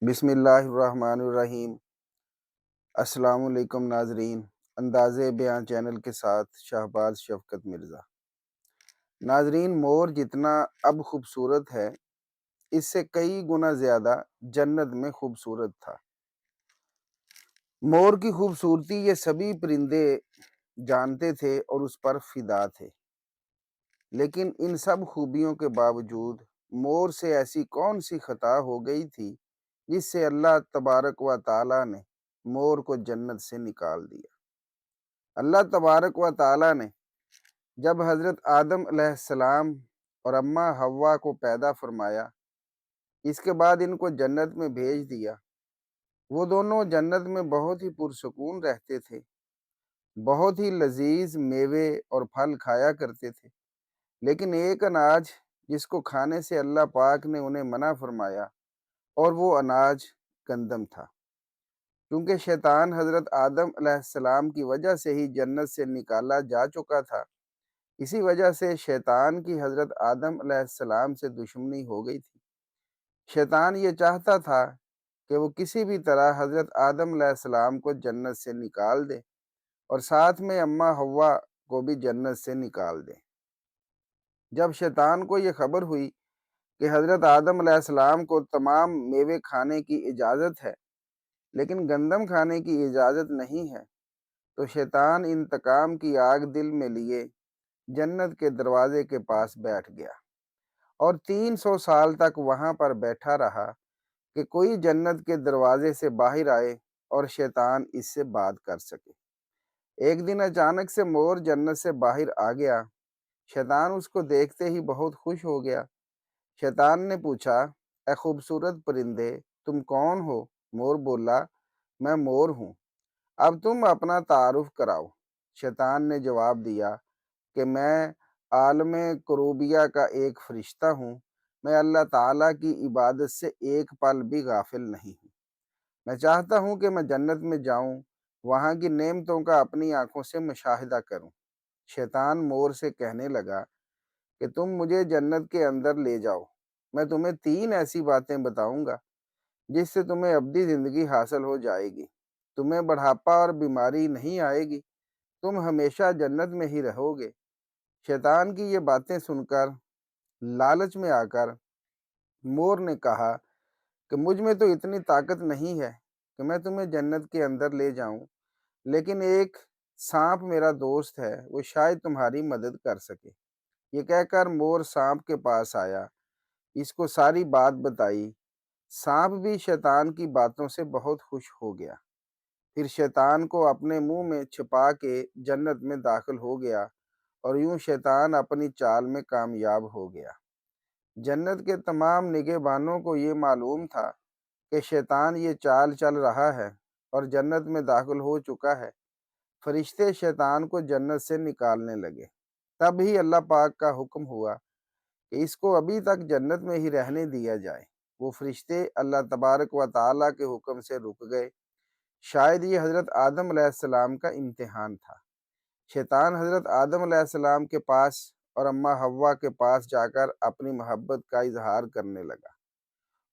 بسم اللہ الرحمن الرحیم۔ السلام علیکم ناظرین، انداز بیان چینل کے ساتھ شہباز شفقت مرزا۔ ناظرین، مور جتنا اب خوبصورت ہے، اس سے کئی گنا زیادہ جنت میں خوبصورت تھا۔ مور کی خوبصورتی یہ سبھی پرندے جانتے تھے اور اس پر فدا تھے، لیکن ان سب خوبیوں کے باوجود مور سے ایسی کون سی خطا ہو گئی تھی جس سے اللہ تبارک و تعالی نے مور کو جنت سے نکال دیا۔ اللہ تبارک و تعالی نے جب حضرت آدم علیہ السلام اور اماں حوا کو پیدا فرمایا، اس کے بعد ان کو جنت میں بھیج دیا۔ وہ دونوں جنت میں بہت ہی پرسکون رہتے تھے، بہت ہی لذیذ میوے اور پھل کھایا کرتے تھے، لیکن ایک اناج جس کو کھانے سے اللہ پاک نے انہیں منع فرمایا، اور وہ اناج گندم تھا۔ کیونکہ شیطان حضرت آدم علیہ السلام کی وجہ سے ہی جنت سے نکالا جا چکا تھا، اسی وجہ سے شیطان کی حضرت آدم علیہ السلام سے دشمنی ہو گئی تھی۔ شیطان یہ چاہتا تھا کہ وہ کسی بھی طرح حضرت آدم علیہ السلام کو جنت سے نکال دے اور ساتھ میں اماں حوا کو بھی جنت سے نکال دے۔ جب شیطان کو یہ خبر ہوئی کہ حضرت آدم علیہ السلام کو تمام میوے کھانے کی اجازت ہے لیکن گندم کھانے کی اجازت نہیں ہے، تو شیطان انتقام کی آگ دل میں لیے جنت کے دروازے کے پاس بیٹھ گیا اور 300 سال تک وہاں پر بیٹھا رہا کہ کوئی جنت کے دروازے سے باہر آئے اور شیطان اس سے بات کر سکے۔ ایک دن اچانک سے مور جنت سے باہر آ گیا۔ شیطان اس کو دیکھتے ہی بہت خوش ہو گیا۔ شیطان نے پوچھا، اے خوبصورت پرندے، تم کون ہو؟ مور بولا، میں مور ہوں، اب تم اپنا تعارف کراؤ۔ شیطان نے جواب دیا کہ میں عالم کروبیہ کا ایک فرشتہ ہوں، میں اللہ تعالیٰ کی عبادت سے ایک پل بھی غافل نہیں ہوں۔ میں چاہتا ہوں کہ میں جنت میں جاؤں، وہاں کی نعمتوں کا اپنی آنکھوں سے مشاہدہ کروں۔ شیطان مور سے کہنے لگا کہ تم مجھے جنت کے اندر لے جاؤ، میں تمہیں 3 ایسی باتیں بتاؤں گا جس سے تمہیں ابدی زندگی حاصل ہو جائے گی، تمہیں بڑھاپا اور بیماری نہیں آئے گی، تم ہمیشہ جنت میں ہی رہو گے۔ شیطان کی یہ باتیں سن کر لالچ میں آ کر مور نے کہا کہ مجھ میں تو اتنی طاقت نہیں ہے کہ میں تمہیں جنت کے اندر لے جاؤں، لیکن ایک سانپ میرا دوست ہے، وہ شاید تمہاری مدد کر سکے۔ یہ کہہ کر مور سانپ کے پاس آیا، اس کو ساری بات بتائی۔ سانپ بھی شیطان کی باتوں سے بہت خوش ہو گیا، پھر شیطان کو اپنے منہ میں چھپا کے جنت میں داخل ہو گیا اور یوں شیطان اپنی چال میں کامیاب ہو گیا۔ جنت کے تمام نگہبانوں کو یہ معلوم تھا کہ شیطان یہ چال چل رہا ہے اور جنت میں داخل ہو چکا ہے۔ فرشتے شیطان کو جنت سے نکالنے لگے۔ تب ہی اللہ پاک کا حکم ہوا کہ اس کو ابھی تک جنت میں ہی رہنے دیا جائے۔ وہ فرشتے اللہ تبارک و تعالیٰ کے حکم سے رک گئے۔ شاید یہ حضرت آدم علیہ السلام کا امتحان تھا۔ شیطان حضرت آدم علیہ السلام کے پاس اور اماں حوا کے پاس جا کر اپنی محبت کا اظہار کرنے لگا۔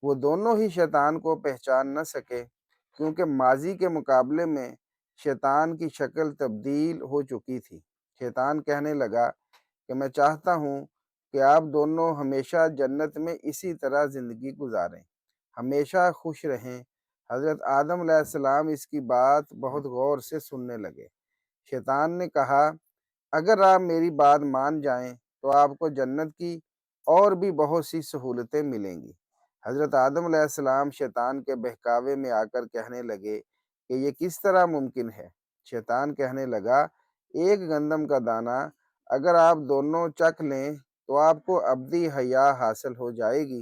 وہ دونوں ہی شیطان کو پہچان نہ سکے، کیونکہ ماضی کے مقابلے میں شیطان کی شکل تبدیل ہو چکی تھی۔ شیطان کہنے لگا کہ میں چاہتا ہوں کہ آپ دونوں ہمیشہ جنت میں اسی طرح زندگی گزاریں، ہمیشہ خوش رہیں۔ حضرت آدم علیہ السلام اس کی بات بہت غور سے سننے لگے۔ شیطان نے کہا، اگر آپ میری بات مان جائیں تو آپ کو جنت کی اور بھی بہت سی سہولتیں ملیں گی۔ حضرت آدم علیہ السلام شیطان کے بہکاوے میں آ کر کہنے لگے کہ یہ کس طرح ممکن ہے؟ شیطان کہنے لگا، ایک گندم کا دانہ اگر آپ دونوں چکھ لیں تو آپ کو ابدی حیا حاصل ہو جائے گی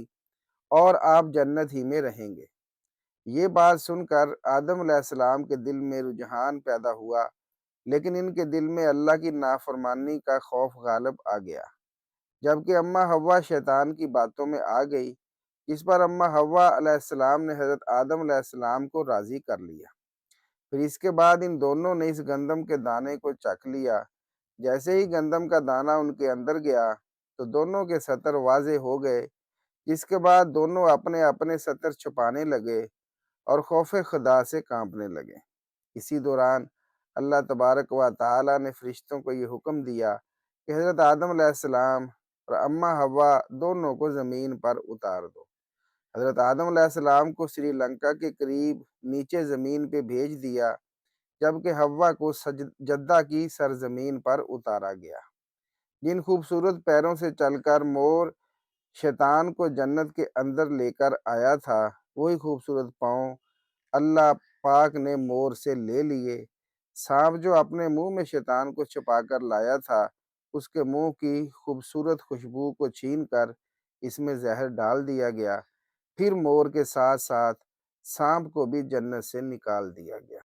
اور آپ جنت ہی میں رہیں گے۔ یہ بات سن کر آدم علیہ السلام کے دل میں رجحان پیدا ہوا، لیکن ان کے دل میں اللہ کی نافرمانی کا خوف غالب آ گیا۔ جبکہ اماں حوا شیطان کی باتوں میں آ گئی، اس پر اماں حوا علیہ السلام نے حضرت آدم علیہ السلام کو راضی کر لیا۔ پھر اس کے بعد ان دونوں نے اس گندم کے دانے کو چکھ لیا۔ جیسے ہی گندم کا دانہ ان کے اندر گیا تو دونوں کے سطر واضح ہو گئے، جس کے بعد دونوں اپنے اپنے سطر چھپانے لگے اور خوف خدا سے کانپنے لگے۔ اسی دوران اللہ تبارک و تعالیٰ نے فرشتوں کو یہ حکم دیا کہ حضرت آدم علیہ السلام اور اماں حوا دونوں کو زمین پر اتار دو۔ حضرت آدم علیہ السلام کو سری لنکا کے قریب نیچے زمین پہ بھیج دیا، جبکہ حوا کو جدہ کی سرزمین پر اتارا گیا۔ جن خوبصورت پیروں سے چل کر مور شیطان کو جنت کے اندر لے کر آیا تھا، وہی خوبصورت پاؤں اللہ پاک نے مور سے لے لیے۔ سانپ جو اپنے منہ میں شیطان کو چھپا کر لایا تھا، اس کے منہ کی خوبصورت خوشبو کو چھین کر اس میں زہر ڈال دیا گیا۔ پھر مور کے ساتھ ساتھ سانپ کو بھی جنت سے نکال دیا گیا۔